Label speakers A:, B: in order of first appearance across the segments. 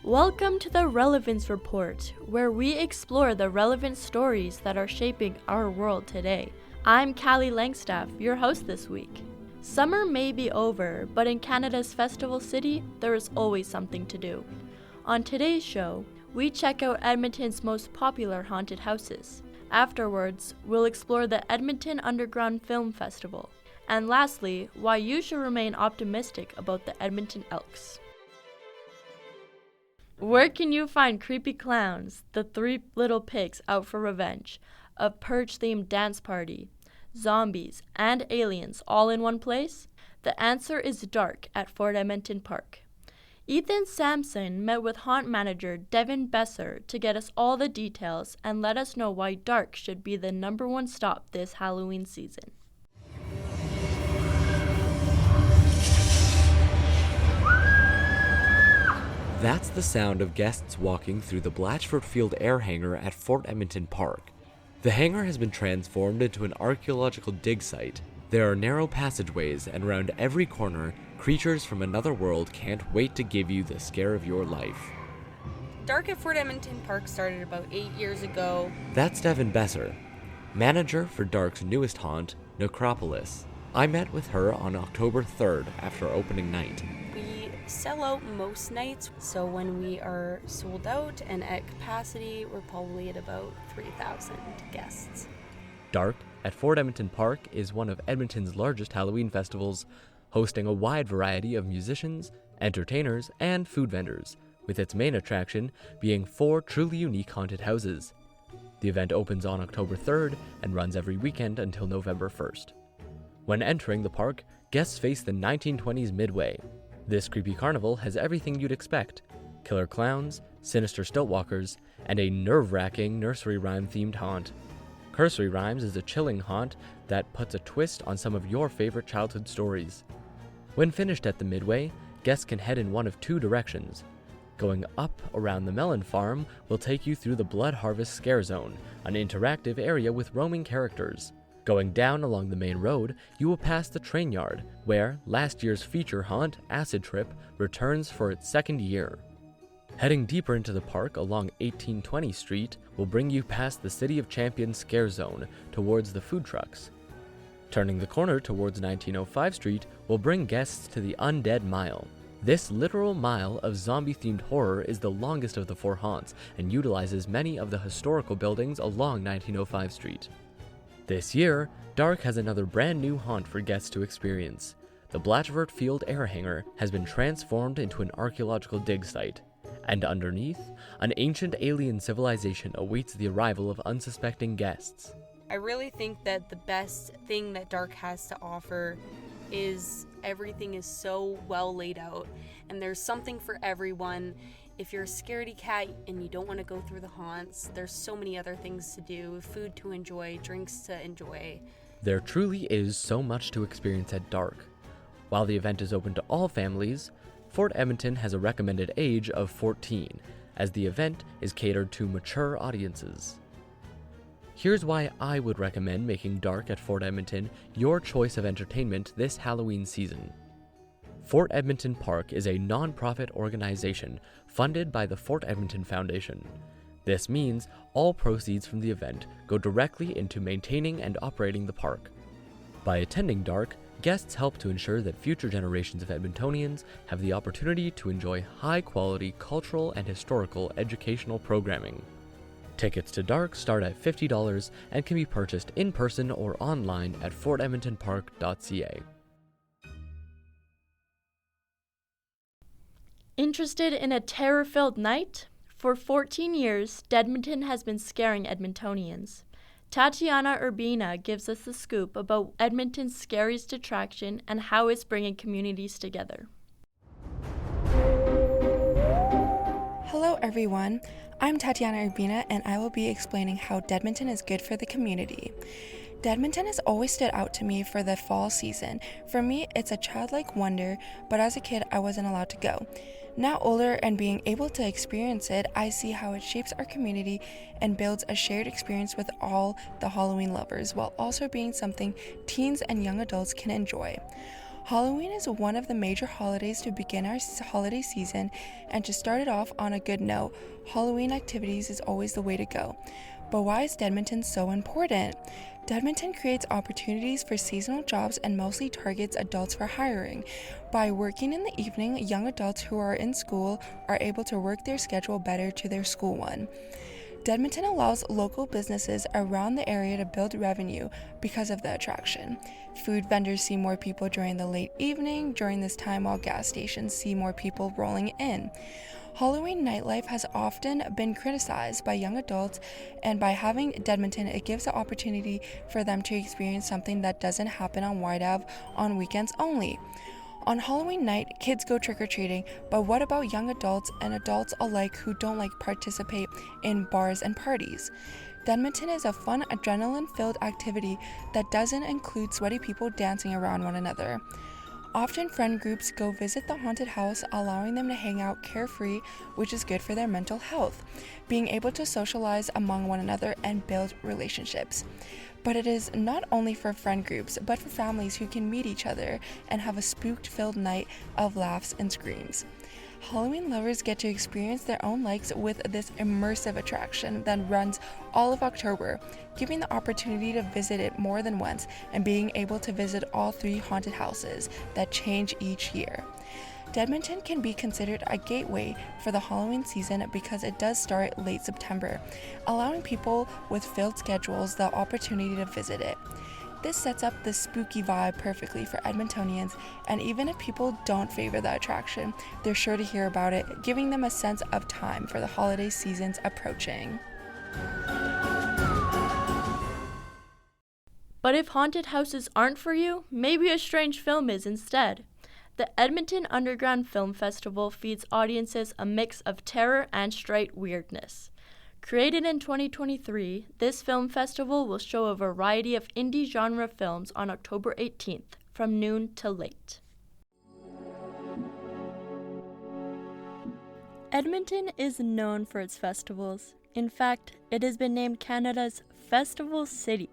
A: Welcome to the Relevance Report, where we explore the relevant stories that are shaping our world today. I'm Callie Langstaff, your host this week. Summer may be over, but in Canada's festival city, there is always something to do. On today's show, we check out Edmonton's most popular haunted houses. Afterwards, we'll explore the Edmonton Underground Film Festival. And lastly, why you should remain optimistic about the Edmonton Elks. Where can you find creepy clowns, the three little pigs out for revenge, a purge-themed dance party, zombies, and aliens all in one place? The answer is Dark at Fort Edmonton Park. Ethan Sampson met with haunt manager Devin Besser to get us all the details and let us know why Dark should be the #1 stop this Halloween season.
B: That's the sound of guests walking through the Blatchford Field air hangar at Fort Edmonton Park. The hangar has been transformed into an archaeological dig site. There are narrow passageways, and around every corner, creatures from another world can't wait to give you the scare of your life.
C: Dark at Fort Edmonton Park started about 8 years ago.
B: That's Devin Besser, manager for Dark's newest haunt, Necropolis. I met with her on October 3rd after opening night.
C: We sell out most nights, so when we are sold out and at capacity, we're probably at about 3,000 guests.
B: Dark at Fort Edmonton Park is one of Edmonton's largest Halloween festivals, hosting a wide variety of musicians, entertainers, and food vendors, with its main attraction being 4 truly unique haunted houses. The event opens on October 3rd and runs every weekend until November 1st. When entering the park, guests face the 1920s midway. This creepy carnival has everything you'd expect: killer clowns, sinister stiltwalkers, and a nerve-wracking nursery rhyme-themed haunt. Cursory Rhymes is a chilling haunt that puts a twist on some of your favorite childhood stories. When finished at the midway, guests can head in one of 2 directions. Going up around the melon farm will take you through the Blood Harvest Scare Zone, an interactive area with roaming characters. Going down along the main road, you will pass the train yard, where last year's feature haunt, Acid Trip, returns for its 2nd year. Heading deeper into the park along 1820 Street will bring you past the City of Champions Scare Zone towards the food trucks. Turning the corner towards 1905 Street will bring guests to the Undead Mile. This literal mile of zombie-themed horror is the longest of the 4 haunts and utilizes many of the historical buildings along 1905 Street. This year, Dark has another brand new haunt for guests to experience. The Blatchford Field air hangar has been transformed into an archaeological dig site, and underneath, an ancient alien civilization awaits the arrival of unsuspecting guests.
C: I really think that the best thing that Dark has to offer is everything is so well laid out, and there's something for everyone. If you're a scaredy cat and you don't want to go through the haunts, there's so many other things to do, food to enjoy, drinks to enjoy.
B: There truly is so much to experience at Dark. While the event is open to all families, Fort Edmonton has a recommended age of 14, as the event is catered to mature audiences. Here's why I would recommend making Dark at Fort Edmonton your choice of entertainment this Halloween season. Fort Edmonton Park is a non-profit organization funded by the Fort Edmonton Foundation. This means all proceeds from the event go directly into maintaining and operating the park. By attending Dark, guests help to ensure that future generations of Edmontonians have the opportunity to enjoy high-quality cultural and historical educational programming. Tickets to Dark start at $50 and can be purchased in person or online at fortedmontonpark.ca.
A: Interested in a terror-filled night? For 14 years, Deadmonton has been scaring Edmontonians. Tatiana Urbina gives us the scoop about Edmonton's scariest attraction and how it's bringing communities together.
D: Hello everyone, I'm Tatiana Urbina and I will be explaining how Deadmonton is good for the community. Deadmonton has always stood out to me for the fall season. For me, it's a childlike wonder, but as a kid, I wasn't allowed to go. Now older and being able to experience it, I see how it shapes our community and builds a shared experience with all the Halloween lovers, while also being something teens and young adults can enjoy. Halloween is one of the major holidays to begin our holiday season, and to start it off on a good note, Halloween activities is always the way to go. But why is Deadmonton so important? Deadmonton creates opportunities for seasonal jobs and mostly targets adults for hiring. By working in the evening, young adults who are in school are able to work their schedule better to their school one. Deadmonton allows local businesses around the area to build revenue because of the attraction. Food vendors see more people during the late evening during this time, while gas stations see more people rolling in. Halloween nightlife has often been criticized by young adults, and by having Deadmonton, it gives the opportunity for them to experience something that doesn't happen on Wide Ave on weekends only. On Halloween night, kids go trick-or-treating, but what about young adults and adults alike who don't participate in bars and parties? Deadmonton is a fun, adrenaline-filled activity that doesn't include sweaty people dancing around one another. Often friend groups go visit the haunted house, allowing them to hang out carefree, which is good for their mental health, being able to socialize among one another and build relationships. But it is not only for friend groups, but for families who can meet each other and have a spooked-filled night of laughs and screams. Halloween lovers get to experience their own likes with this immersive attraction that runs all of October, giving the opportunity to visit it more than once and being able to visit all 3 haunted houses that change each year. Deadmonton can be considered a gateway for the Halloween season because it does start late September, allowing people with filled schedules the opportunity to visit it. This sets up the spooky vibe perfectly for Edmontonians, and even if people don't favor the attraction, they're sure to hear about it, giving them a sense of time for the holiday seasons approaching.
A: But if haunted houses aren't for you, maybe a strange film is instead. The Edmonton Underground Film Festival feeds audiences a mix of terror and straight weirdness. Created in 2023, this film festival will show a variety of indie genre films on October 18th, from noon till late. Edmonton is known for its festivals. In fact, it has been named Canada's Festival City.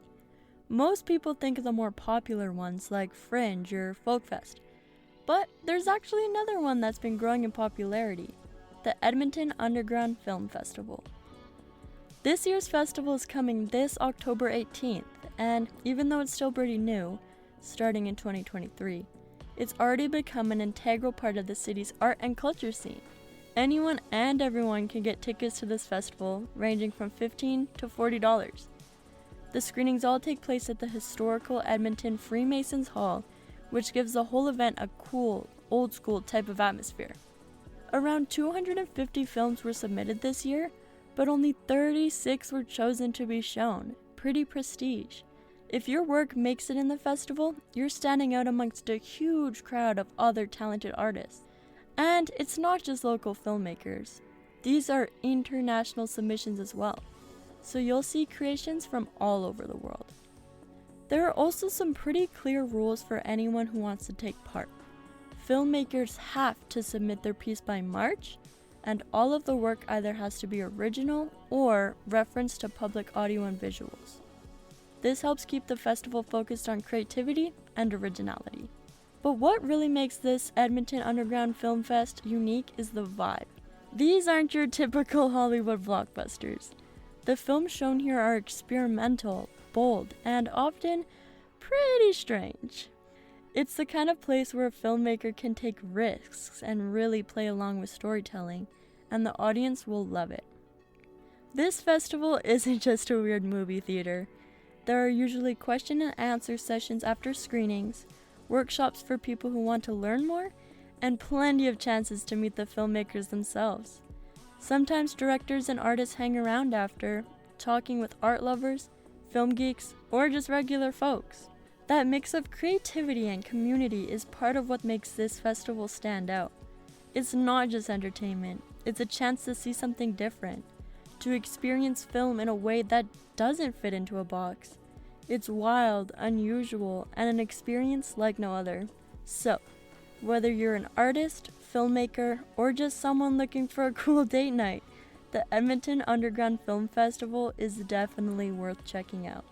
A: Most people think of the more popular ones like Fringe or Folkfest. But there's actually another one that's been growing in popularity, the Edmonton Underground Film Festival. This year's festival is coming this October 18th, and even though it's still pretty new, starting in 2023, it's already become an integral part of the city's art and culture scene. Anyone and everyone can get tickets to this festival, ranging from $15 to $40. The screenings all take place at the historical Edmonton Freemasons Hall, which gives the whole event a cool, old-school type of atmosphere. Around 250 films were submitted this year, but only 36 were chosen to be shown. Pretty prestige. If your work makes it in the festival, you're standing out amongst a huge crowd of other talented artists. And it's not just local filmmakers. These are international submissions as well. So you'll see creations from all over the world. There are also some pretty clear rules for anyone who wants to take part. Filmmakers have to submit their piece by March, and all of the work either has to be original or reference to public audio and visuals. This helps keep the festival focused on creativity and originality. But what really makes this Edmonton Underground Film Fest unique is the vibe. These aren't your typical Hollywood blockbusters. The films shown here are experimental, bold, and often pretty strange. It's the kind of place where a filmmaker can take risks and really play along with storytelling, and the audience will love it. This festival isn't just a weird movie theater. There are usually question and answer sessions after screenings, workshops for people who want to learn more, and plenty of chances to meet the filmmakers themselves. Sometimes directors and artists hang around after, talking with art lovers, film geeks, or just regular folks. That mix of creativity and community is part of what makes this festival stand out. It's not just entertainment, it's a chance to see something different, to experience film in a way that doesn't fit into a box. It's wild, unusual, and an experience like no other. So, whether you're an artist, filmmaker, or just someone looking for a cool date night, the Edmonton Underground Film Festival is definitely worth checking out.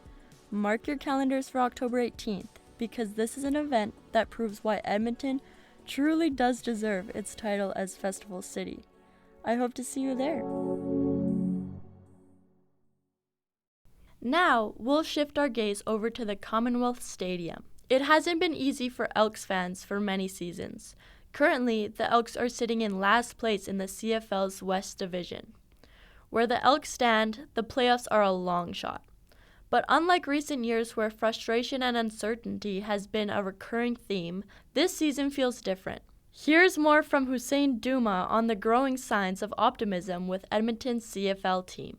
A: Mark your calendars for October 18th. because this is an event that proves why Edmonton truly does deserve its title as Festival City. I hope to see you there. Now, we'll shift our gaze over to the Commonwealth Stadium. It hasn't been easy for Elks fans for many seasons. Currently, the Elks are sitting in last place in the CFL's West Division. Where the Elks stand, the playoffs are a long shot. But unlike recent years where frustration and uncertainty has been a recurring theme, this season feels different. Here's more from Hussein Duma on the growing signs of optimism with Edmonton's CFL team.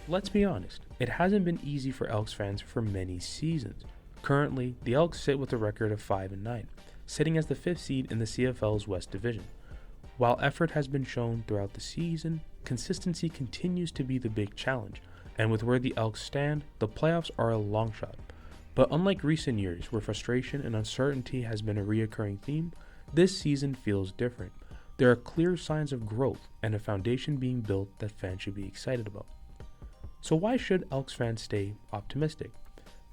E: Let's be honest, it hasn't been easy for Elks fans for many seasons. Currently, the Elks sit with a record of 5-9, sitting as the 5th seed in the CFL's West Division. While effort has been shown throughout the season, consistency continues to be the big challenge, and with where the Elks stand, the playoffs are a long shot. But unlike recent years where frustration and uncertainty has been a reoccurring theme, this season feels different. There are clear signs of growth and a foundation being built that fans should be excited about. So why should Elks fans stay optimistic?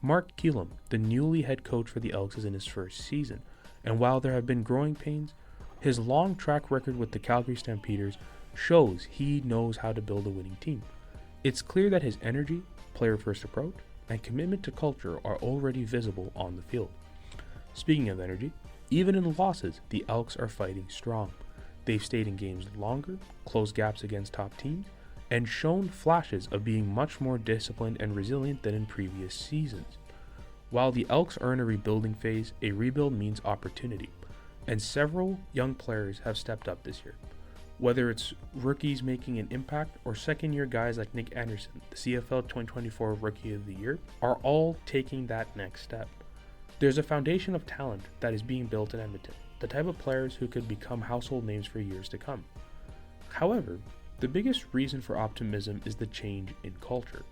E: Mark Keelam, the newly head coach for the Elks, is in his first season, and while there have been growing pains, his long track record with the Calgary Stampeders shows he knows how to build a winning team. It's clear that his energy, player-first approach, and commitment to culture are already visible on the field. Speaking of energy, even in losses, the Elks are fighting strong. They've stayed in games longer, closed gaps against top teams, and shown flashes of being much more disciplined and resilient than in previous seasons. While the Elks are in a rebuilding phase, a rebuild means opportunity, and several young players have stepped up this year. Whether it's rookies making an impact or second-year guys like Nick Anderson, the CFL 2024 Rookie of the Year, are all taking that next step. There's a foundation of talent that is being built in Edmonton, the type of players who could become household names for years to come. However, the biggest reason for optimism is the change in culture.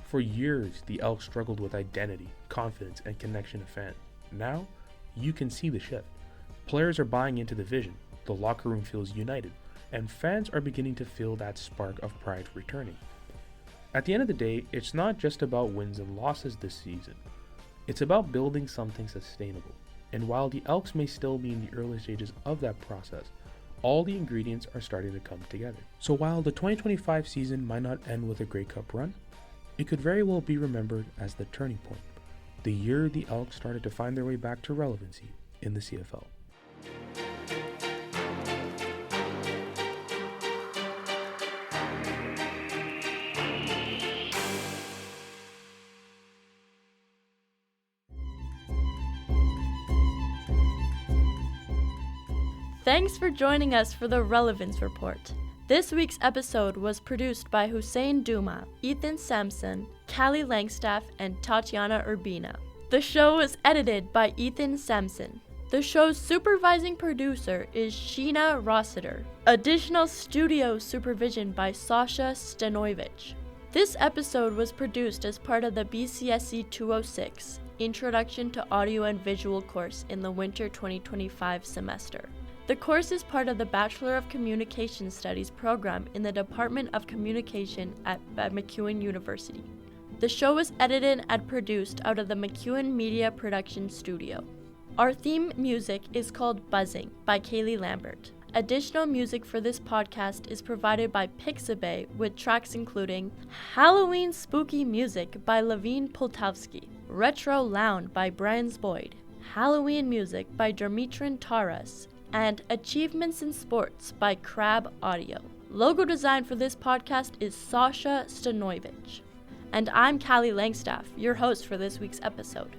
E: For years, the Elks struggled with identity, confidence, and connection to fans. Now, you can see the shift. Players are buying into the vision, the locker room feels united, and fans are beginning to feel that spark of pride returning. At the end of the day, it's not just about wins and losses this season. It's about building something sustainable. And while the Elks may still be in the early stages of that process, all the ingredients are starting to come together. So while the 2025 season might not end with a Grey Cup run, it could very well be remembered as the turning point, the year the Elks started to find their way back to relevancy in the CFL.
A: Thanks for joining us for the Relevance Report. This week's episode was produced by Hussein Duma, Ethan Sampson, Callie Langstaff, and Tatiana Urbina. The show was edited by Ethan Sampson. The show's supervising producer is Sheena Rossiter. Additional studio supervision by Sasha Stanoivich. This episode was produced as part of the BCSC 206 Introduction to Audio and Visual course in the winter 2025 semester. The course is part of the Bachelor of Communication Studies program in the Department of Communication at MacEwan University. The show was edited and produced out of the MacEwan Media Production Studio. Our theme music is called Buzzing by Kaylee Lambert. Additional music for this podcast is provided by Pixabay with tracks including Halloween Spooky Music by Levine Poltavsky, Retro Lounge by Brian Boyd, Halloween Music by Dmitrin Taras, and Achievements in Sports by Crab Audio. Logo design for this podcast is Sasha Stanoivich. And I'm Callie Langstaff, your host for this week's episode.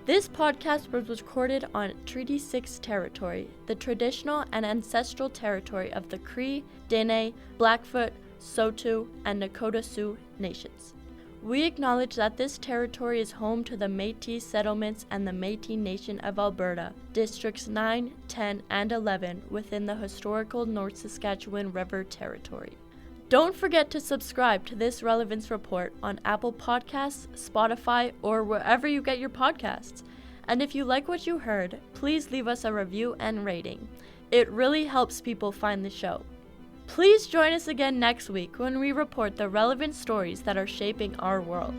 A: This podcast was recorded on Treaty 6 territory, the traditional and ancestral territory of the Cree, Dene, Blackfoot, Saulteaux, and Nakota Sioux nations. We acknowledge that this territory is home to the Métis settlements and the Métis Nation of Alberta, Districts 9, 10, and 11 within the historical North Saskatchewan River Territory. Don't forget to subscribe to this Relevance Report on Apple Podcasts, Spotify, or wherever you get your podcasts. And if you like what you heard, please leave us a review and rating. It really helps people find the show. Please join us again next week when we report the relevant stories that are shaping our world.